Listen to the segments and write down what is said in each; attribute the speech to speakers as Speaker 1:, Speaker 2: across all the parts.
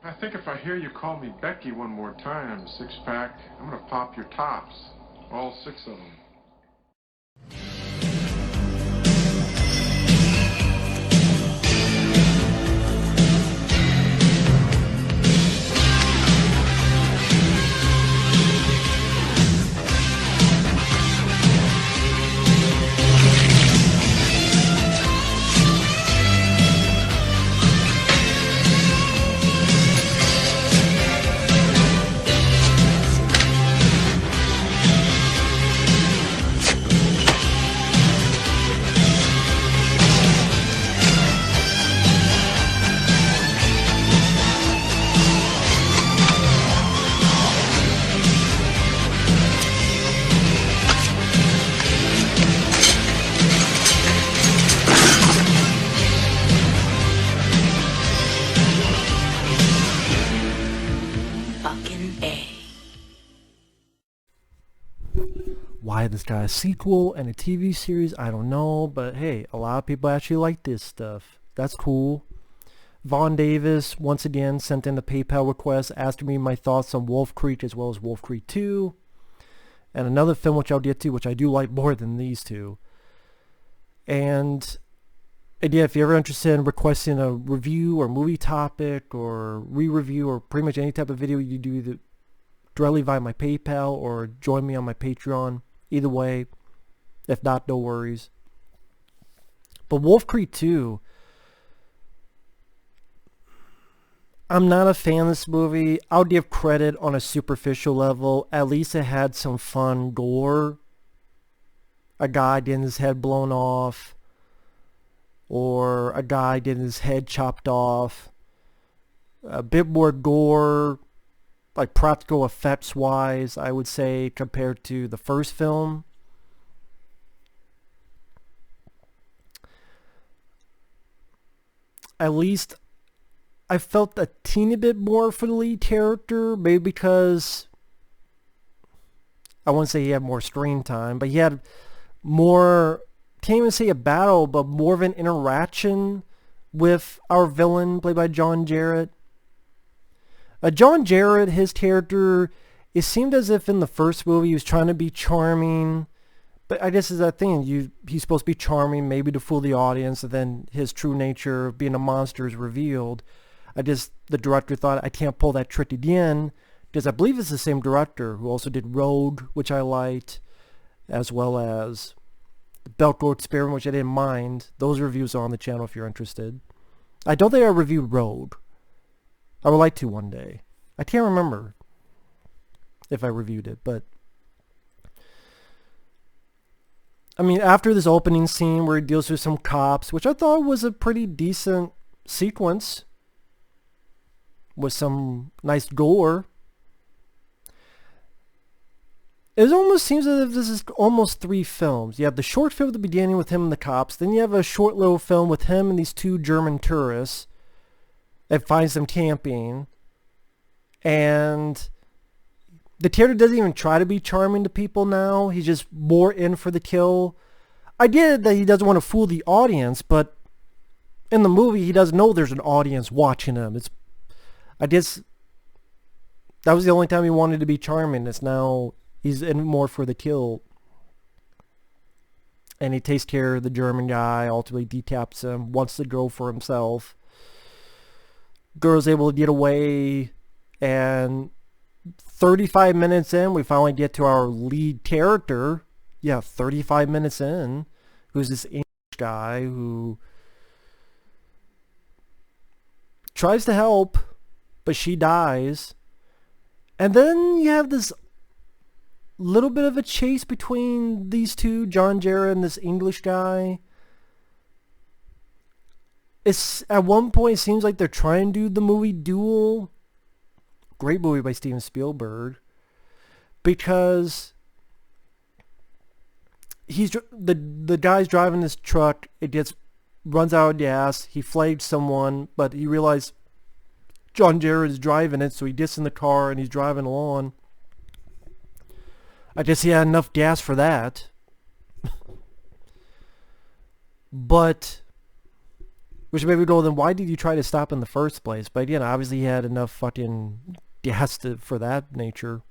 Speaker 1: I think if I hear you call me Becky one more time, six-pack, I'm gonna pop your tops. All six of them.
Speaker 2: Why this got a sequel and a TV series, I don't know, but hey, a lot of people actually like this stuff. That's cool. Vaughn Davis once again sent in a PayPal request asking me my thoughts on Wolf Creek as well as Wolf Creek 2. And another film which I'll get to, which I do like more than these two. And yeah, if you're ever interested in requesting a review or movie topic or re-review or pretty much any type of video you do either directly via my PayPal or join me on my Patreon. Either way, if not, no worries. But Wolf Creek 2, I'm not a fan of this movie. I'll give credit on a superficial level. At least it had some fun gore. A guy getting his head blown off. Or a guy getting his head chopped off. A bit more gore, like practical effects wise, I would say, compared to the first film. At least I felt a teeny bit more for the lead character, maybe because I wouldn't say he had more screen time, but he had more, can't even say a battle, but more of an interaction with our villain played by John Jarratt. John Jarratt, his character, it seemed as if in the first movie he was trying to be charming, but I guess is that thing, he's supposed to be charming maybe to fool the audience, and then his true nature of being a monster is revealed. The director thought, I can't pull that trick again, because I believe it's the same director who also did Rogue, which I liked, as well as the Belko Experiment, which I didn't mind. Those reviews are on the channel if you're interested. I don't think I reviewed Rogue. I would like to one day. I can't remember if I reviewed it, but I mean, after this opening scene where he deals with some cops, which I thought was a pretty decent sequence with some nice gore, it almost seems as if this is almost three films. You have the short film at the beginning with him and the cops, then you have a short little film with him and these two German tourists, and finds them camping, and the character doesn't even try to be charming to people now. He's just more in for the kill. I get it that he doesn't want to fool the audience, but in the movie he doesn't know there's an audience watching him. I guess that was the only time he wanted to be charming. It's now he's in more for the kill, and he takes care of the German guy, ultimately decaps him, wants the girl for himself. Girl's able to get away, and 35 minutes in, we finally get to our lead character. Yeah, 35 minutes in, who's this English guy who tries to help, but she dies. And then you have this little bit of a chase between these two, John Jarratt and this English guy. It's at one point it seems like they're trying to do the movie Duel. Great movie by Steven Spielberg, because the guy's driving this truck. It runs out of gas. He flagged someone, but he realized John Jarratt is driving it, so he gets in the car and he's driving along. I guess he had enough gas for that. But Which made me go, then why did you try to stop in the first place? But again, obviously he had enough fucking gas for that nature.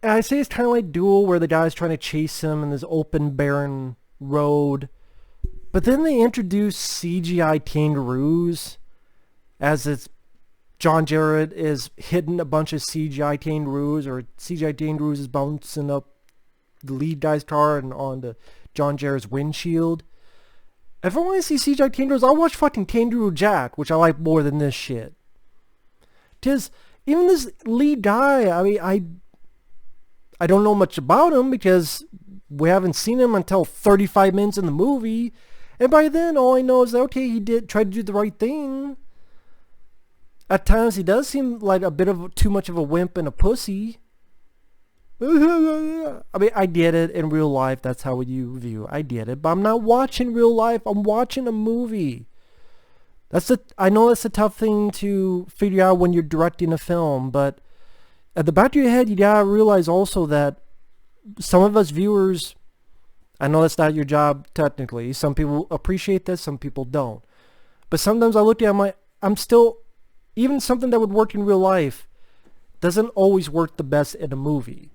Speaker 2: And I say it's kind of like Duel, where the guy's trying to chase him in this open, barren road. But then they introduce CGI kangaroos, as it's John Jarratt is hitting a bunch of CGI kangaroos, or CGI kangaroos is bouncing up the lead guy's car and onto John Jarratt's windshield. If I want to see CGI kangaroos, I'll watch fucking Kangaroo Jack, which I like more than this shit. Because even this lead guy, I mean, I don't know much about him because we haven't seen him until 35 minutes in the movie. And by then, all I know is that, okay, he did try to do the right thing. At times, he does seem like a bit of too much of a wimp and a pussy. I mean, I get it. In real life, that's how you view. I get it. But I'm not watching real life. I'm watching a movie. I know that's a tough thing to figure out when you're directing a film. But at the back of your head, you gotta realize also that some of us viewers, I know that's not your job technically. Some people appreciate this, some people don't. But sometimes I look at it, I'm still, even something that would work in real life doesn't always work the best in a movie.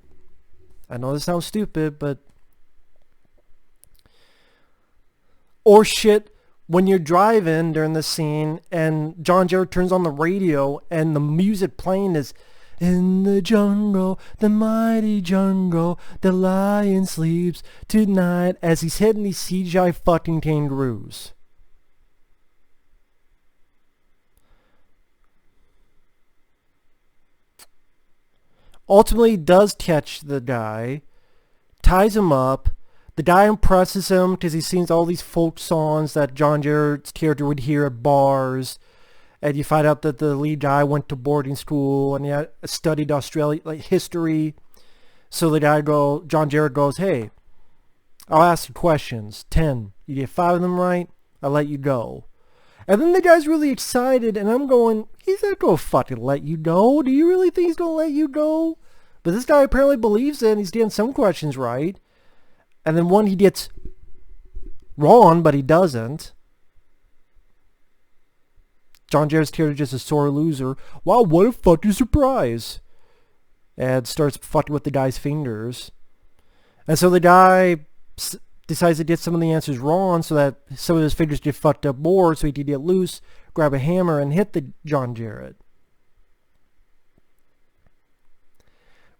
Speaker 2: I know this sounds stupid, but... Or shit, when you're driving during the scene and John Jarratt turns on the radio and the music playing is, "In the jungle, the mighty jungle, the lion sleeps tonight," as he's hitting these CGI fucking kangaroos. Ultimately, does catch the guy, ties him up. The guy impresses him because he sings all these folk songs that John Jarratt's character would hear at bars. And you find out that the lead guy went to boarding school and he had studied Australia, like history. So the guy John Jarratt goes, "Hey, I'll ask you questions. 10. You get 5 of them right, I'll let you go." And then the guy's really excited, and I'm going, he's not going to fucking let you go. Do you really think he's going to let you go? But this guy apparently believes it, and he's getting some questions right. And then one he gets wrong, but he doesn't. John Jarratt's character just a sore loser. Wow, what a fucking surprise. And starts fucking with the guy's fingers. And so the guy decides to get some of the answers wrong so that some of his fingers get fucked up more, so he can get loose, grab a hammer, and hit the John Jarratt.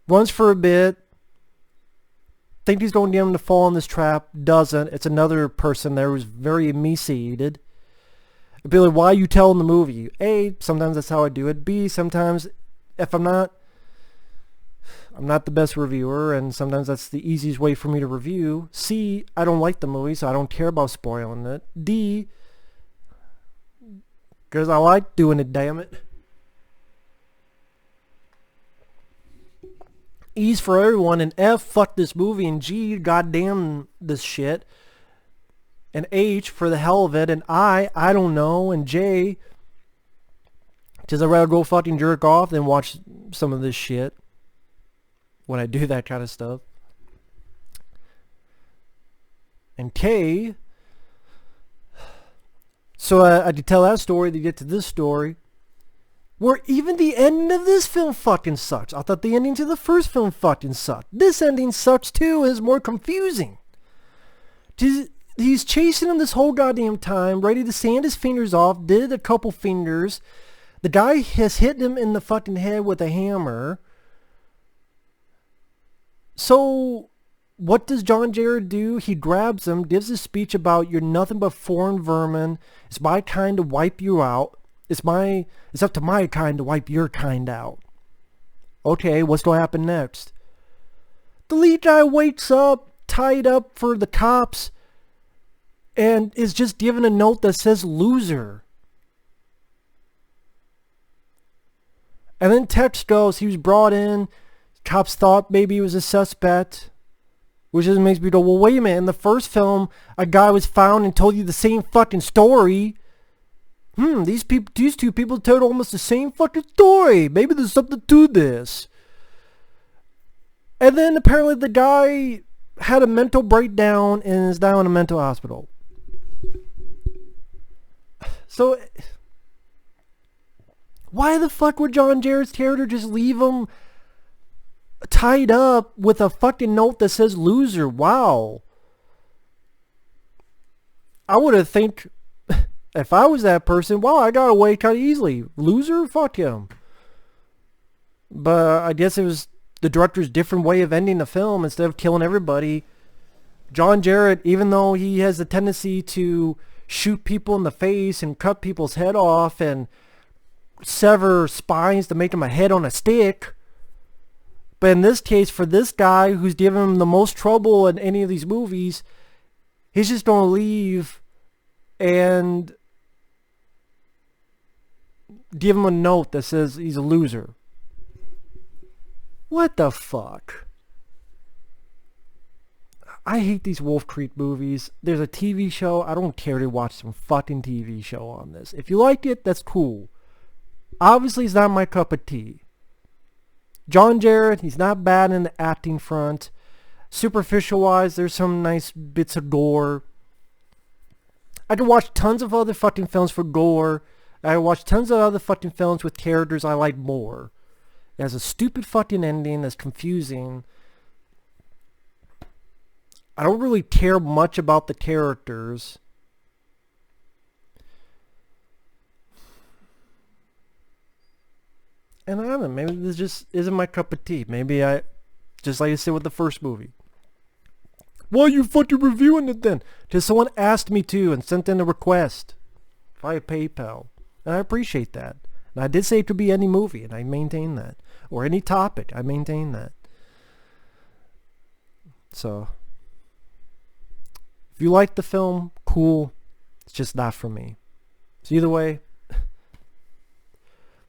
Speaker 2: Runs for a bit. Think he's going to get him to fall in this trap. Doesn't. It's another person there who's very emaciated. Be like, why are you telling the movie? A, sometimes that's how I do it. B, sometimes if I'm not the best reviewer, and sometimes that's the easiest way for me to review. C, I don't like the movie, so I don't care about spoiling it. D, because I like doing it, damn it. E's for everyone, and F, fuck this movie, and G, goddamn this shit. And H, for the hell of it, and I don't know, and J, because I'd rather go fucking jerk off than watch some of this shit when I do that kind of stuff. And K, so I could tell that story to get to this story, where even the ending of this film fucking sucks. I thought the ending to the first film fucking sucked. This ending sucks too, and is more confusing. He's chasing him this whole goddamn time, ready to sand his fingers off, did a couple fingers. The guy has hit him in the fucking head with a hammer. So, what does John Jarratt do? He grabs him, gives a speech about, "You're nothing but foreign vermin. It's my kind to wipe you out. It's up to my kind to wipe your kind out." Okay, what's going to happen next? The lead guy wakes up, tied up for the cops, and is just given a note that says "loser." And then text goes, he was brought in. Cops thought maybe he was a suspect. Which just makes me go, well, wait a minute. In the first film, a guy was found and told you the same fucking story. These two people told almost the same fucking story. Maybe there's something to this. And then apparently the guy had a mental breakdown and is now in a mental hospital. So, why the fuck would John Jarratt's character just leave him tied up with a fucking note that says loser? Wow. I would have think, if I was that person, wow, I got away kind of easily. Loser? Fuck him. But I guess it was the director's different way of ending the film. Instead of killing everybody, John Jarratt, even though he has a tendency to shoot people in the face and cut people's head off and sever spines to make them a head on a stick, but in this case, for this guy who's given him the most trouble in any of these movies, he's just going to leave and give him a note that says he's a loser. What the fuck? I hate these Wolf Creek movies. There's a TV show. I don't care to watch some fucking TV show on this. If you like it, that's cool. Obviously, it's not my cup of tea. John Jarratt, he's not bad in the acting front. Superficial-wise, there's some nice bits of gore. I could watch tons of other fucking films for gore. I could watch tons of other fucking films with characters I like more. It has a stupid fucking ending that's confusing. I don't really care much about the characters. And I don't know, maybe this just isn't my cup of tea. Maybe I, just like I said with the first movie. Why are you fucking reviewing it then? Because someone asked me to and sent in a request via PayPal. And I appreciate that. And I did say it could be any movie, and I maintain that. Or any topic, I maintain that. So, if you like the film, cool. It's just not for me. So either way,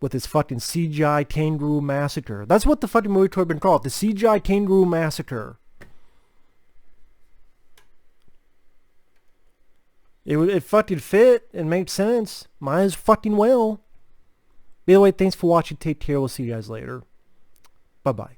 Speaker 2: with this fucking CGI Kangaroo Massacre. That's what the fucking movie could have been called. The CGI Kangaroo Massacre. It fucking fit and made sense. Might as fucking well. By the way, thanks for watching. Take care. We'll see you guys later. Bye-bye.